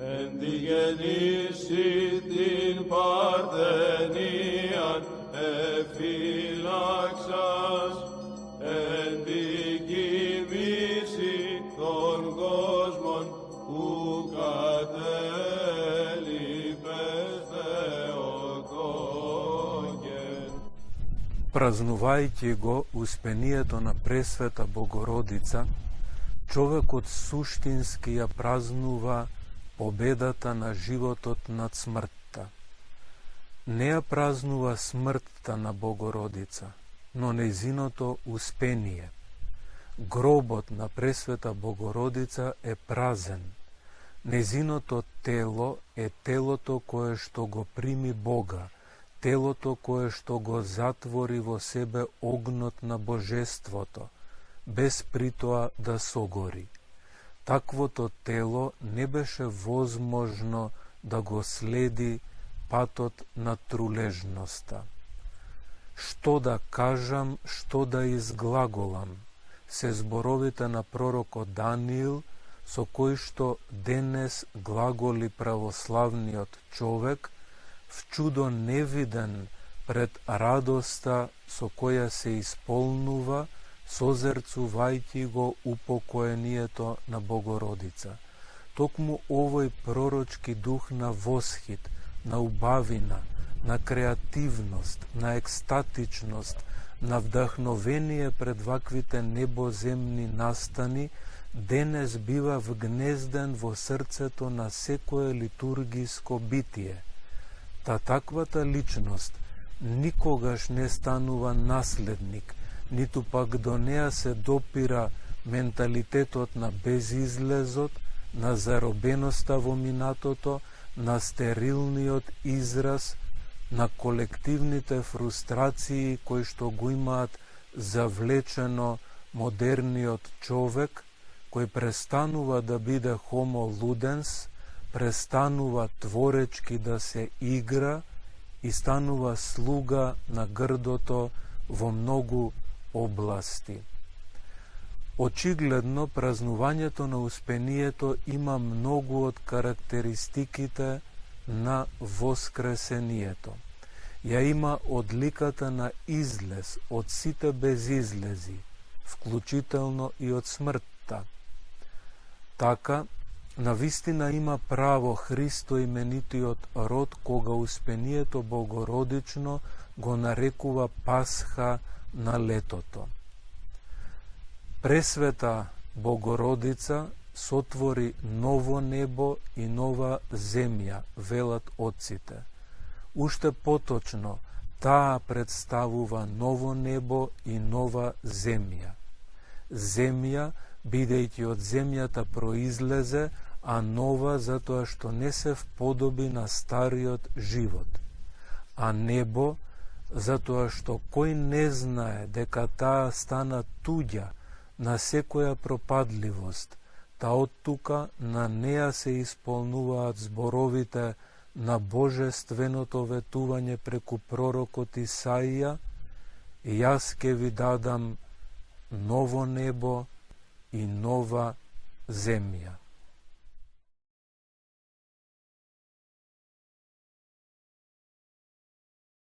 εν τη γεννήση την παρθενίαν εφύλαξας, εν τη κοιμήση των κόσμων που κατέλειπες Θεοτόκεν. Празнувајќи го успението на Пресвета Богородица, човекот суштински ја празнува победата на животот над смртта. Не ја празнува смртта на Богородица, но нејзиното успение. Гробот на Пресвета Богородица е празен. Нејзиното тело е телото кое што го прими Бога, телото кое што го затвори во себе огнот на Божеството, без притоа да согори. Таквото тело не беше возможно да го следи патот на трулежноста. Што да кажам, што да изглаголам, се зборовите на пророкот Даниил, со кои што денес глаголи православниот човек, в чудо невиден пред радоста со која се исполнува, созерцувајќи го упокоението на Богородица. Токму овој пророчки дух на восхит, на убавина, на креативност, на екстатичност, на вдахновение пред ваквите небоземни настани, денес бива вгнезден во срцето на секое литургиско битие. Таквата личност никогаш не станува наследник, ниту пак до неа се допира менталитетот на безизлезот, на заробеноста во минатото, на стерилниот израз, на колективните фрустрации кои што го имаат завлечено модерниот човек, кој престанува да биде хомо луденс, престанува творечки да се игра и станува слуга на грдото во многу области. Очигледно, празнувањето на Успението има многу од карактеристиките на Воскресението. Ја има одликата на излез од сите безизлези, вклучително и од смртта. Така, навистина има право Христо именитиот род, кога Успението Богородично го нарекува Пасха на летото. Пресвета Богородица сотвори ново небо и нова земја, велат отците. Уште поточно, таа представува ново небо и нова земја. Земја, бидејќи од земјата произлезе, а нова затоа што не се вподоби на стариот живот. А небо, затоа што кој не знае дека таа стана туѓа на секоја пропадливост, та од тука на неа се исполнуваат зборовите на божественото ветување преку пророкот Исаија: јас ке ви дадам ново небо и нова земја.